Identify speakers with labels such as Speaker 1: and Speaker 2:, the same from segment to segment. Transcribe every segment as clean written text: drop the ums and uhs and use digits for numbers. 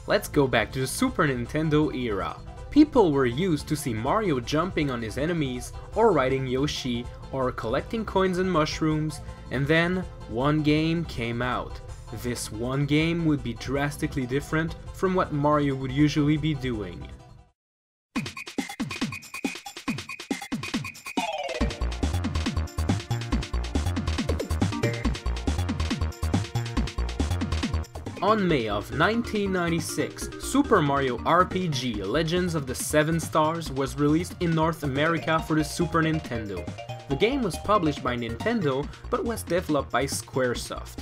Speaker 1: Let's go back to the Super Nintendo era. People were used to see Mario jumping on his enemies, or riding Yoshi, or collecting coins and mushrooms, and then one game came out. This one game would be drastically different from what Mario would usually be doing. On May of 1996, Super Mario RPG Legends of the Seven Stars was released in North America for the Super Nintendo. The game was published by Nintendo, but was developed by Squaresoft.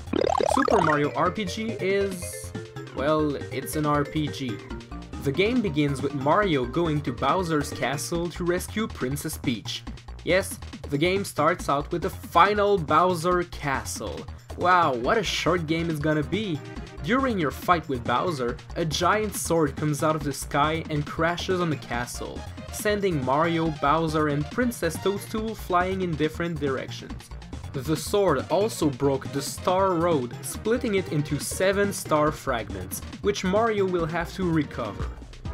Speaker 1: Super Mario RPG is... well, it's an RPG. The game begins with Mario going to Bowser's castle to rescue Princess Peach. Yes, the game starts out with the final Bowser castle. Wow, what a short game it's gonna be! During your fight with Bowser, a giant sword comes out of the sky and crashes on the castle, sending Mario, Bowser, and Princess Toadstool flying in different directions. The sword also broke the Star Road, splitting it into 7 star fragments, which Mario will have to recover.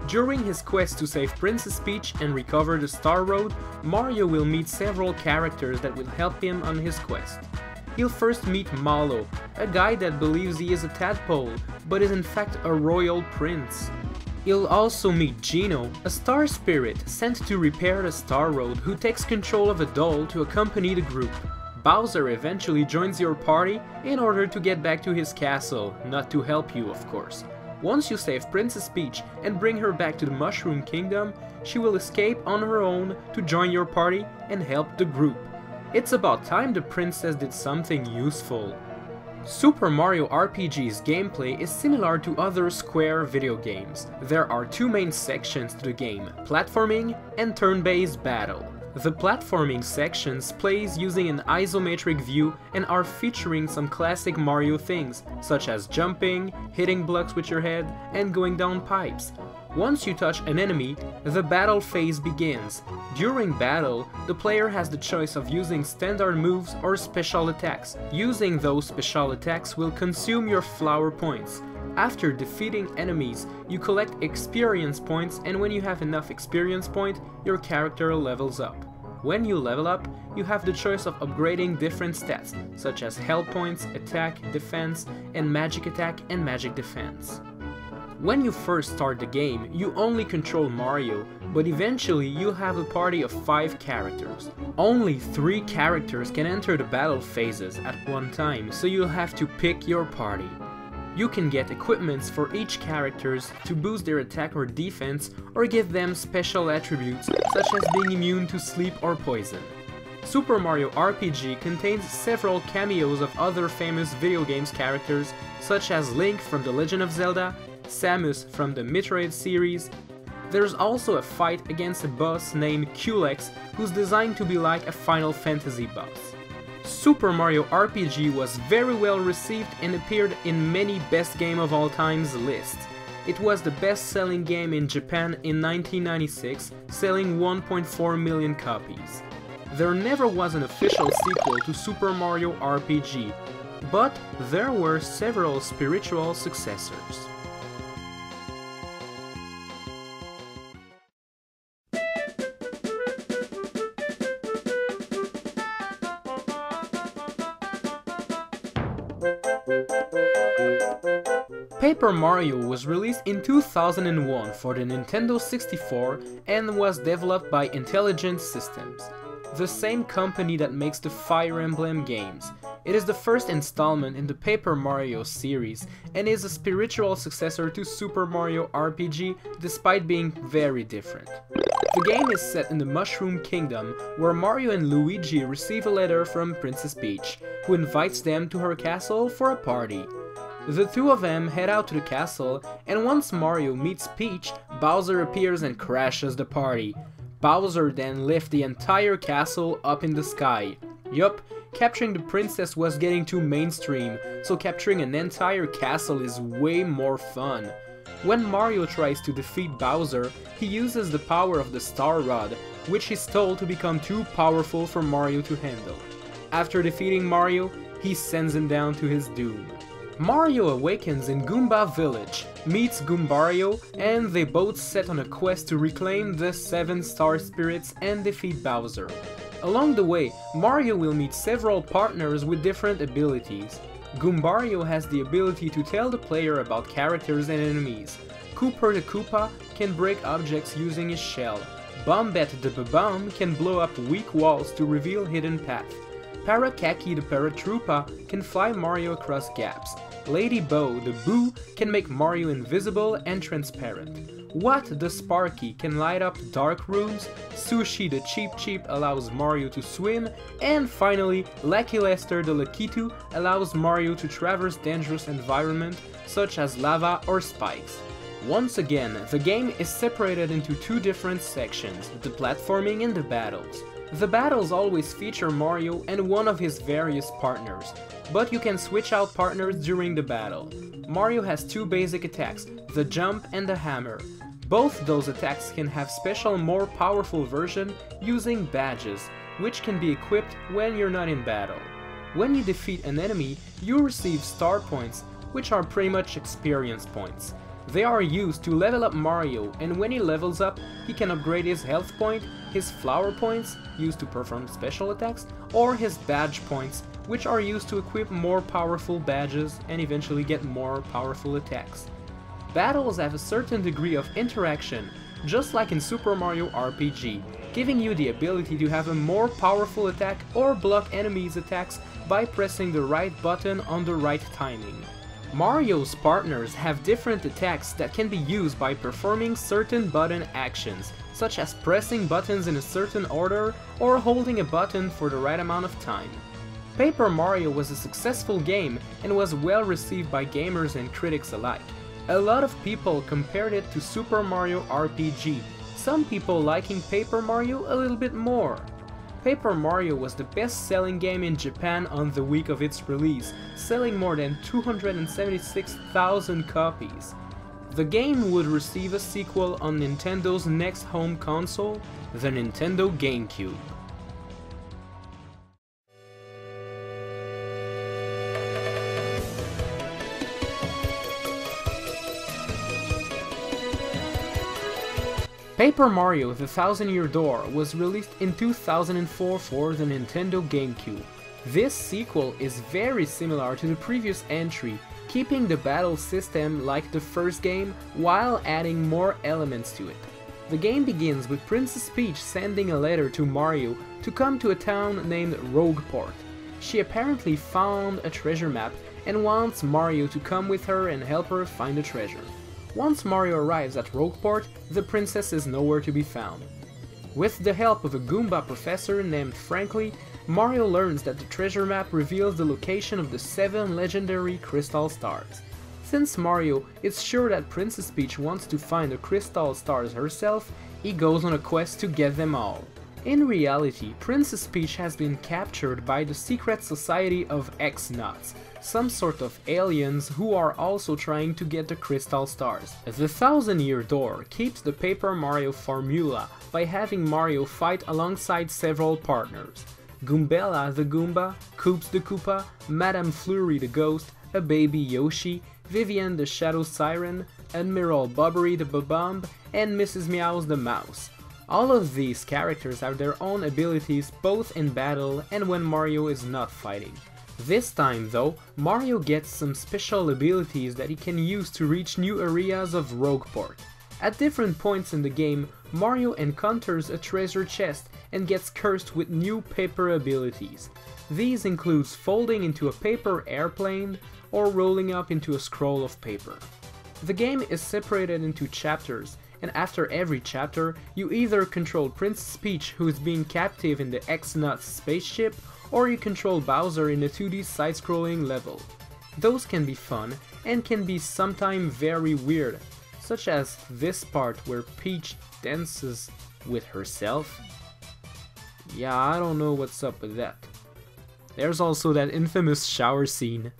Speaker 1: During his quest to save Princess Peach and recover the Star Road, Mario will meet several characters that will help him on his quest. He'll first meet Mallow, a guy that believes he is a tadpole, but is in fact a royal prince. He'll also meet Geno, a star spirit sent to repair the Star Road who takes control of a doll to accompany the group. Bowser eventually joins your party in order to get back to his castle, not to help you of course. Once you save Princess Peach and bring her back to the Mushroom Kingdom, she will escape on her own to join your party and help the group. It's about time the princess did something useful. Super Mario RPG's gameplay is similar to other Square video games. There are 2 main sections to the game, platforming and turn-based battle. The platforming sections plays using an isometric view and are featuring some classic Mario things, such as jumping, hitting blocks with your head, and going down pipes. Once you touch an enemy, the battle phase begins. During battle, the player has the choice of using standard moves or special attacks. Using those special attacks will consume your flower points. After defeating enemies, you collect experience points, and when you have enough experience points, your character levels up. When you level up, you have the choice of upgrading different stats, such as health points, attack, defense, and magic attack and magic defense. When you first start the game, you only control Mario, but eventually you'll have a party of 5 characters. Only 3 characters can enter the battle phases at one time, so you'll have to pick your party. You can get equipments for each characters to boost their attack or defense, or give them special attributes such as being immune to sleep or poison. Super Mario RPG contains several cameos of other famous video games characters such as Link from The Legend of Zelda, Samus from the Metroid series. There's also a fight against a boss named Culex who's designed to be like a Final Fantasy boss. Super Mario RPG was very well received and appeared in many best game of all times lists. It was the best-selling game in Japan in 1996, selling 1.4 million copies. There never was an official sequel to Super Mario RPG, but there were several spiritual successors. Paper Mario was released in 2001 for the Nintendo 64 and was developed by Intelligent Systems, the same company that makes the Fire Emblem games. It is the first installment in the Paper Mario series and is a spiritual successor to Super Mario RPG despite being very different. The game is set in the Mushroom Kingdom, where Mario and Luigi receive a letter from Princess Peach, who invites them to her castle for a party. The 2 of them head out to the castle, and once Mario meets Peach, Bowser appears and crashes the party. Bowser then lifts the entire castle up in the sky. Yup, capturing the princess was getting too mainstream, so capturing an entire castle is way more fun. When Mario tries to defeat Bowser, he uses the power of the Star Rod, which is told to become too powerful for Mario to handle. After defeating Mario, he sends him down to his doom. Mario awakens in Goomba Village, meets Goombario, and they both set on a quest to reclaim the 7 star spirits and defeat Bowser. Along the way, Mario will meet several partners with different abilities. Goombario has the ability to tell the player about characters and enemies. Kooper the Koopa can break objects using his shell. Bombette the Babam can blow up weak walls to reveal hidden paths. Parakaki the Paratroopa can fly Mario across gaps. Lady Bo the Boo can make Mario invisible and transparent. Watt the Sparky can light up dark rooms. Sushi the Cheep Cheep allows Mario to swim. And finally, Lucky Lester the Lakitu allows Mario to traverse dangerous environments such as lava or spikes. Once again, the game is separated into 2 different sections, the platforming and the battles. The battles always feature Mario and one of his various partners, but you can switch out partners during the battle. Mario has 2 basic attacks, the jump and the hammer. Both those attacks can have special more powerful version using badges, which can be equipped when you're not in battle. When you defeat an enemy, you receive star points, which are pretty much experience points. They are used to level up Mario, and when he levels up, he can upgrade his health point, his flower points, used to perform special attacks, or his badge points, which are used to equip more powerful badges and eventually get more powerful attacks. Battles have a certain degree of interaction, just like in Super Mario RPG, giving you the ability to have a more powerful attack or block enemies' attacks by pressing the right button on the right timing. Mario's partners have different attacks that can be used by performing certain button actions, such as pressing buttons in a certain order or holding a button for the right amount of time. Paper Mario was a successful game and was well received by gamers and critics alike. A lot of people compared it to Super Mario RPG, some people liking Paper Mario a little bit more. Paper Mario was the best-selling game in Japan on the week of its release, selling more than 276,000 copies. The game would receive a sequel on Nintendo's next home console, the Nintendo GameCube. Paper Mario: The Thousand-Year Door was released in 2004 for the Nintendo GameCube. This sequel is very similar to the previous entry, keeping the battle system like the first game while adding more elements to it. The game begins with Princess Peach sending a letter to Mario to come to a town named Rogueport. She apparently found a treasure map and wants Mario to come with her and help her find the treasure. Once Mario arrives at Rogueport, the princess is nowhere to be found. With the help of a Goomba professor named Frankly, Mario learns that the treasure map reveals the location of the 7 legendary crystal stars. Since Mario is sure that Princess Peach wants to find the crystal stars herself, he goes on a quest to get them all. In reality, Princess Peach has been captured by the secret society of X-Nauts, some sort of aliens who are also trying to get the crystal stars. The Thousand-Year Door keeps the Paper Mario formula by having Mario fight alongside several partners. Goombella the Goomba, Koops the Koopa, Madame Flurry the Ghost, a baby Yoshi, Vivian the Shadow Siren, Admiral Bobbery the Babomb, and Mrs. Meows the Mouse. All of these characters have their own abilities both in battle and when Mario is not fighting. This time though, Mario gets some special abilities that he can use to reach new areas of Rogueport. At different points in the game, Mario encounters a treasure chest and gets cursed with new paper abilities. These includes folding into a paper airplane or rolling up into a scroll of paper. The game is separated into chapters, and after every chapter, you either control Princess Peach, who is being captive in the X-Nauts spaceship, or you control Bowser in a 2D side-scrolling level. Those can be fun, and can be sometimes very weird, such as this part where Peach dances with herself. Yeah, I don't know what's up with that. There's also that infamous shower scene.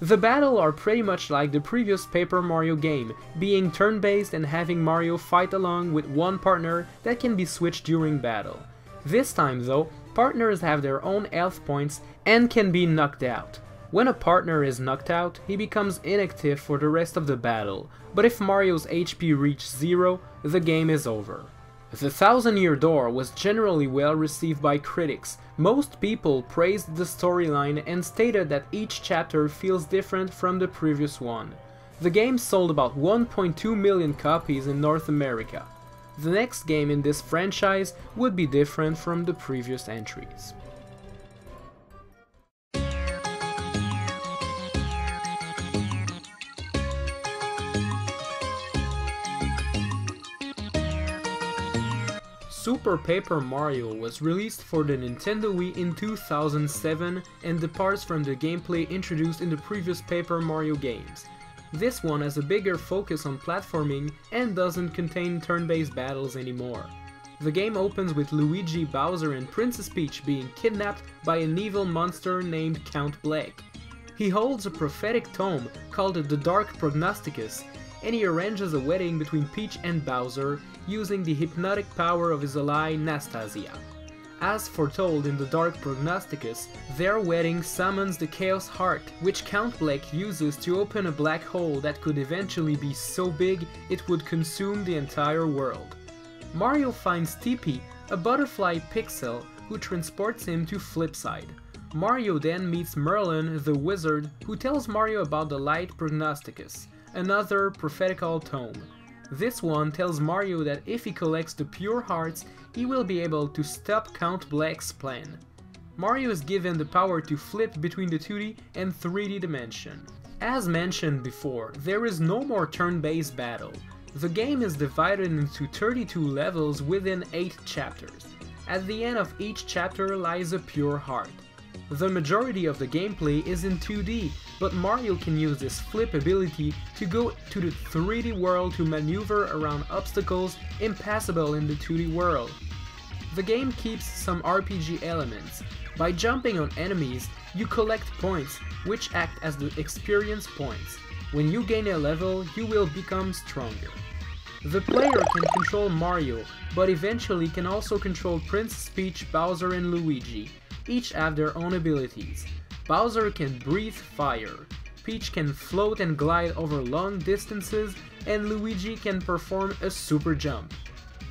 Speaker 1: The battles are pretty much like the previous Paper Mario game, being turn-based and having Mario fight along with one partner that can be switched during battle. This time though, partners have their own health points and can be knocked out. When a partner is knocked out, he becomes inactive for the rest of the battle, but if Mario's HP reaches 0, the game is over. The Thousand Year Door was generally well received by critics. Most people praised the storyline and stated that each chapter feels different from the previous one. The game sold about 1.2 million copies in North America. The next game in this franchise would be different from the previous entries. Super Paper Mario was released for the Nintendo Wii in 2007 and departs from the gameplay introduced in the previous Paper Mario games. This one has a bigger focus on platforming and doesn't contain turn-based battles anymore. The game opens with Luigi, Bowser and Princess Peach being kidnapped by an evil monster named Count Bleck. He holds a prophetic tome called the Dark Prognosticus, and he arranges a wedding between Peach and Bowser using the hypnotic power of his ally Nastasia. As foretold in the Dark Prognosticus, their wedding summons the Chaos Heart, which Count Bleck uses to open a black hole that could eventually be so big it would consume the entire world. Mario finds Tippy, a butterfly pixel, who transports him to Flipside. Mario then meets Merlin, the wizard, who tells Mario about the Light Prognosticus, another prophetical tome. This one tells Mario that if he collects the pure hearts, he will be able to stop Count Bleck's plan. Mario is given the power to flip between the 2D and 3D dimension. As mentioned before, there is no more turn-based battle. The game is divided into 32 levels within 8 chapters. At the end of each chapter lies a pure heart. The majority of the gameplay is in 2D, but Mario can use this flip ability to go to the 3D world to maneuver around obstacles impassable in the 2D world. The game keeps some RPG elements. By jumping on enemies, you collect points, which act as the experience points. When you gain a level, you will become stronger. The player can control Mario, but eventually can also control Princess Peach, Bowser and Luigi. Each have their own abilities. Bowser can breathe fire, Peach can float and glide over long distances, and Luigi can perform a super jump.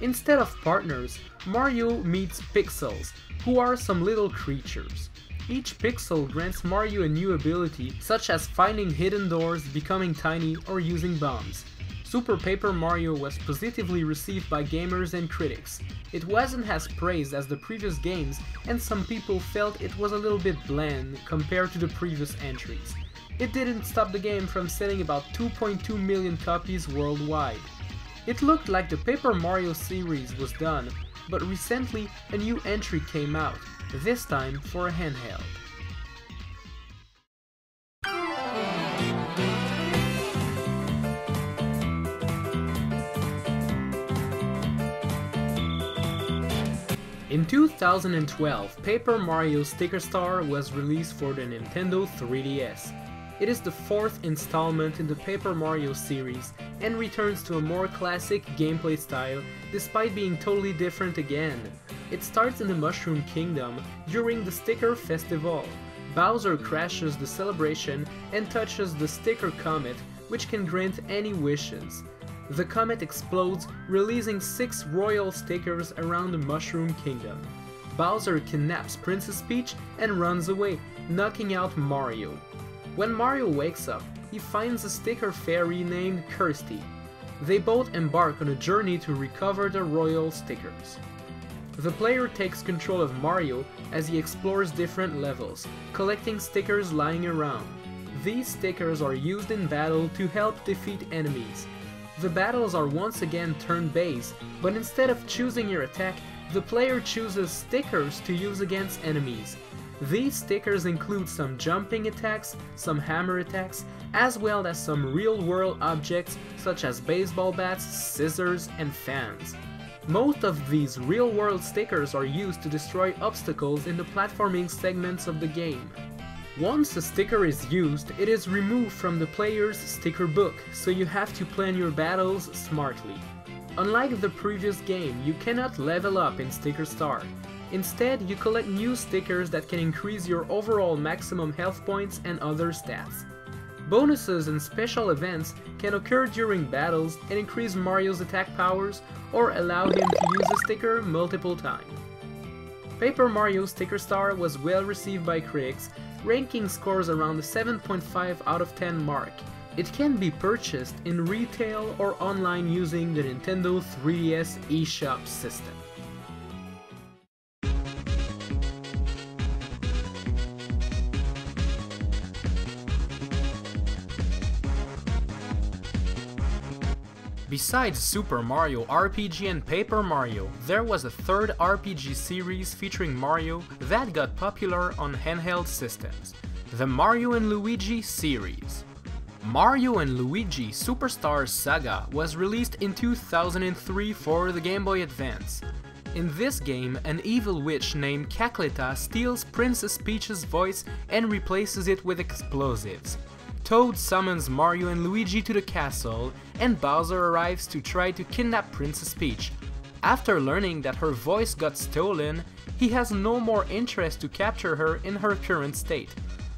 Speaker 1: Instead of partners, Mario meets pixels, who are some little creatures. Each pixel grants Mario a new ability, such as finding hidden doors, becoming tiny, or using bombs. Super Paper Mario was positively received by gamers and critics. It wasn't as praised as the previous games, and some people felt it was a little bit bland compared to the previous entries. It didn't stop the game from selling about 2.2 million copies worldwide. It looked like the Paper Mario series was done, but recently a new entry came out, this time for a handheld. In 2012, Paper Mario Sticker Star was released for the Nintendo 3DS. It is the fourth installment in the Paper Mario series and returns to a more classic gameplay style despite being totally different again. It starts in the Mushroom Kingdom during the Sticker Festival. Bowser crashes the celebration and touches the Sticker Comet, which can grant any wishes. The comet explodes, releasing 6 royal stickers around the Mushroom Kingdom. Bowser kidnaps Princess Peach and runs away, knocking out Mario. When Mario wakes up, he finds a sticker fairy named Kirsty. They both embark on a journey to recover the royal stickers. The player takes control of Mario as he explores different levels, collecting stickers lying around. These stickers are used in battle to help defeat enemies. The battles are once again turn-based, but instead of choosing your attack, the player chooses stickers to use against enemies. These stickers include some jumping attacks, some hammer attacks, as well as some real-world objects such as baseball bats, scissors, and fans. Most of these real-world stickers are used to destroy obstacles in the platforming segments of the game. Once a sticker is used, it is removed from the player's sticker book, so you have to plan your battles smartly. Unlike the previous game, you cannot level up in Sticker Star. Instead, you collect new stickers that can increase your overall maximum health points and other stats. Bonuses and special events can occur during battles and increase Mario's attack powers or allow him to use a sticker multiple times. Paper Mario Sticker Star was well received by critics, ranking scores around the 7.5 out of 10 mark. It can be purchased in retail or online using the Nintendo 3DS eShop system. Besides Super Mario RPG and Paper Mario, there was a third RPG series featuring Mario that got popular on handheld systems, the Mario & Luigi series. Mario & Luigi Superstar Saga was released in 2003 for the Game Boy Advance. In this game, an evil witch named Cacletta steals Princess Peach's voice and replaces it with explosives. Toad summons Mario and Luigi to the castle, and Bowser arrives to try to kidnap Princess Peach. After learning that her voice got stolen, he has no more interest to capture her in her current state.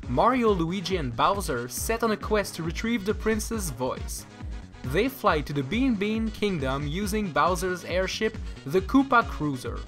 Speaker 1: Mario, Luigi and Bowser set on a quest to retrieve the princess' voice. They fly to the Bean Bean Kingdom using Bowser's airship, the Koopa Cruiser.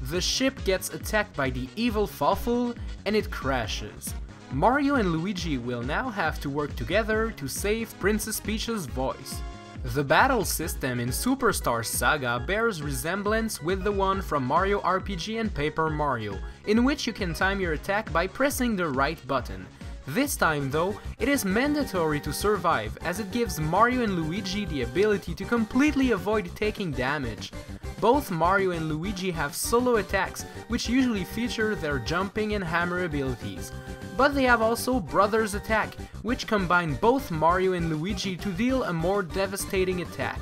Speaker 1: The ship gets attacked by the evil Fawful and it crashes. Mario and Luigi will now have to work together to save Princess Peach's voice. The battle system in Superstar Saga bears resemblance with the one from Mario RPG and Paper Mario, in which you can time your attack by pressing the right button. This time though, it is mandatory to survive, as it gives Mario and Luigi the ability to completely avoid taking damage. Both Mario and Luigi have solo attacks, which usually feature their jumping and hammer abilities. But they have also Brothers Attack, which combine both Mario and Luigi to deal a more devastating attack.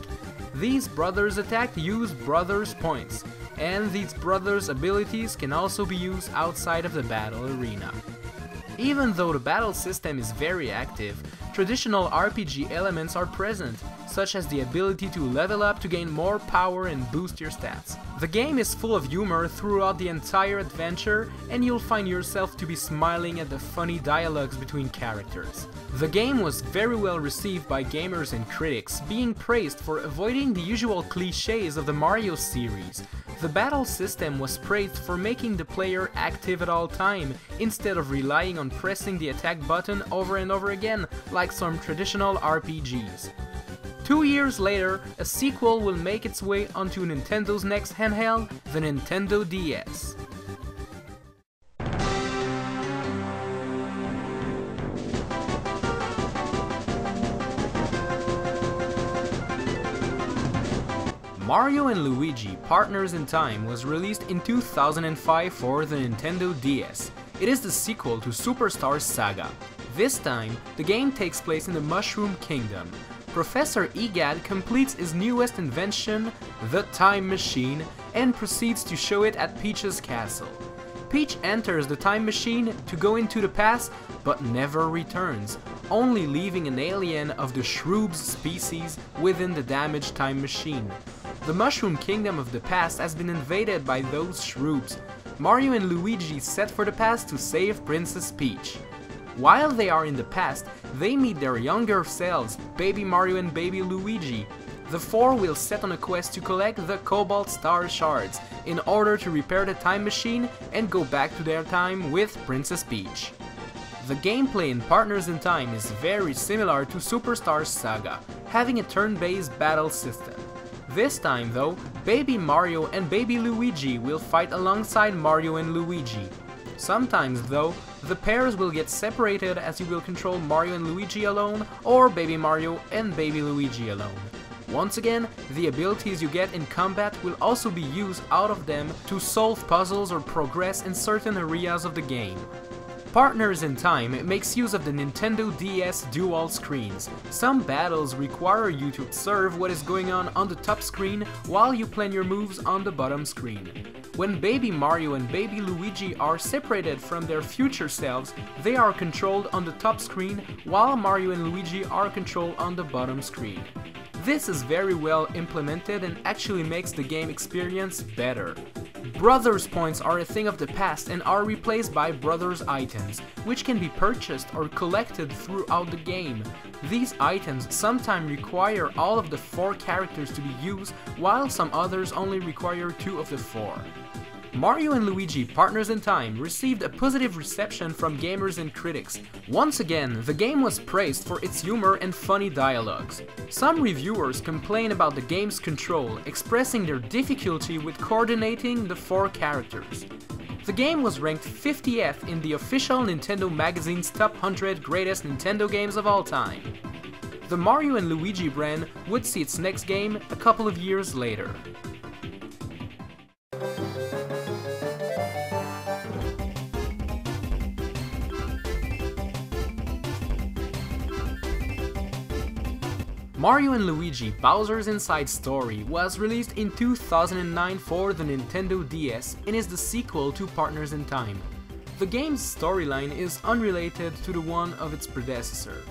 Speaker 1: These Brothers Attack use Brothers points, and these Brothers abilities can also be used outside of the battle arena. Even though the battle system is very active, traditional RPG elements are present, such as the ability to level up to gain more power and boost your stats. The game is full of humor throughout the entire adventure, and you'll find yourself to be smiling at the funny dialogues between characters. The game was very well received by gamers and critics, being praised for avoiding the usual clichés of the Mario series. The battle system was praised for making the player active at all time, instead of relying on pressing the attack button over and over again, like some traditional RPGs. 2 years later, a sequel will make its way onto Nintendo's next handheld, the Nintendo DS. Mario & Luigi Partners in Time was released in 2005 for the Nintendo DS. It is the sequel to Superstar Saga. This time, the game takes place in the Mushroom Kingdom. Professor Egad completes his newest invention, the Time Machine, and proceeds to show it at Peach's castle. Peach enters the time machine to go into the past, but never returns, only leaving an alien of the Shroobs species within the damaged time machine. The Mushroom Kingdom of the past has been invaded by those Shroobs. Mario and Luigi set for the past to save Princess Peach. While they are in the past, they meet their younger selves, Baby Mario and Baby Luigi. The four will set on a quest to collect the Cobalt Star Shards in order to repair the time machine and go back to their time with Princess Peach. The gameplay in Partners in Time is very similar to Superstar Saga, having a turn-based battle system. This time though, Baby Mario and Baby Luigi will fight alongside Mario and Luigi. Sometimes though, the pairs will get separated as you will control Mario and Luigi alone, or Baby Mario and Baby Luigi alone. Once again, the abilities you get in combat will also be used out of them to solve puzzles or progress in certain areas of the game. Partners in Time makes use of the Nintendo DS dual screens. Some battles require you to observe what is going on the top screen while you plan your moves on the bottom screen. When baby Mario and baby Luigi are separated from their future selves, they are controlled on the top screen, while Mario and Luigi are controlled on the bottom screen. This is very well implemented and actually makes the game experience better. Brothers points are a thing of the past and are replaced by brothers items, which can be purchased or collected throughout the game. These items sometimes require all of the 4 characters to be used, while some others only require 2 of the 4. Mario and Luigi Partners in Time received a positive reception from gamers and critics. Once again, the game was praised for its humor and funny dialogues. Some reviewers complain about the game's control, expressing their difficulty with coordinating the 4 characters. The game was ranked 50th in the official Nintendo magazine's top 100 greatest Nintendo games of all time. The Mario and Luigi brand would see its next game a couple of years later. Mario & Luigi Bowser's Inside Story was released in 2009 for the Nintendo DS and is the sequel to Partners in Time. The game's storyline is unrelated to the one of its predecessor.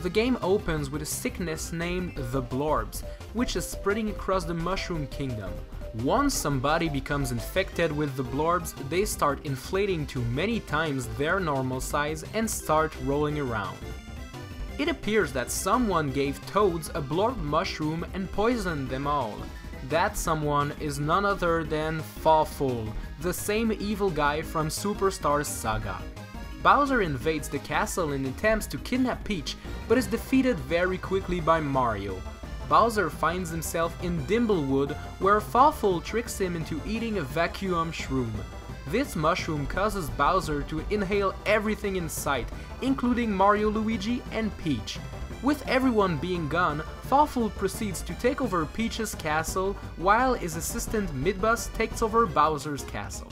Speaker 1: The game opens with a sickness named the Blorbs, which is spreading across the Mushroom Kingdom. Once somebody becomes infected with the Blorbs, they start inflating to many times their normal size and start rolling around. It appears that someone gave Toads a Blorb mushroom and poisoned them all. That someone is none other than Fawful, the same evil guy from Superstar Saga. Bowser invades the castle and attempts to kidnap Peach, but is defeated very quickly by Mario. Bowser finds himself in Dimblewood, where Fawful tricks him into eating a vacuum shroom. This mushroom causes Bowser to inhale everything in sight, including Mario, Luigi, and Peach. With everyone being gone, Fawful proceeds to take over Peach's castle, while his assistant Midbus takes over Bowser's castle.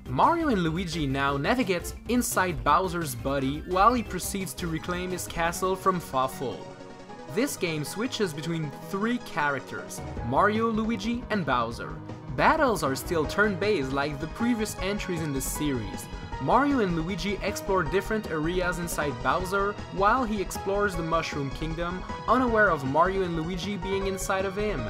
Speaker 1: Mario and Luigi now navigates inside Bowser's body while he proceeds to reclaim his castle from Fawful. This game switches between 3 characters, Mario, Luigi, and Bowser. Battles are still turn-based like the previous entries in the series. Mario and Luigi explore different areas inside Bowser while he explores the Mushroom Kingdom, unaware of Mario and Luigi being inside of him.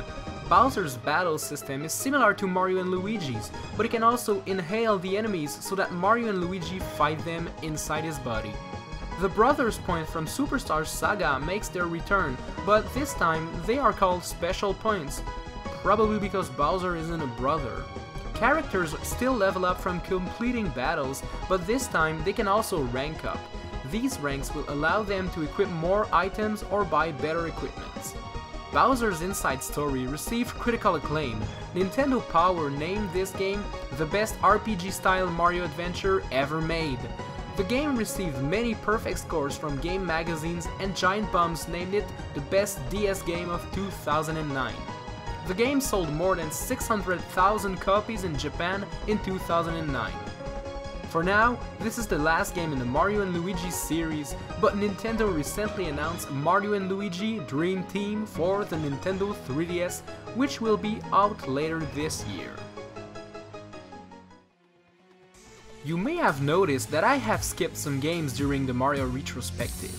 Speaker 1: Bowser's battle system is similar to Mario and Luigi's, but he can also inhale the enemies so that Mario and Luigi fight them inside his body. The Brothers Point from Superstar Saga makes their return, but this time they are called Special Points, probably because Bowser isn't a brother. Characters still level up from completing battles, but this time they can also rank up. These ranks will allow them to equip more items or buy better equipment. Bowser's Inside Story received critical acclaim. Nintendo Power named this game the best RPG-style Mario adventure ever made. The game received many perfect scores from game magazines, and Giant Bombs named it the best DS game of 2009. The game sold more than 600,000 copies in Japan in 2009. For now, this is the last game in the Mario & Luigi series, but Nintendo recently announced Mario & Luigi Dream Team for the Nintendo 3DS, which will be out later this year. You may have noticed that I have skipped some games during the Mario retrospective.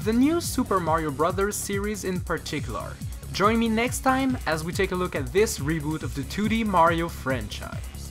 Speaker 1: The new Super Mario Bros. Series in particular. Join me next time as we take a look at this reboot of the 2D Mario franchise.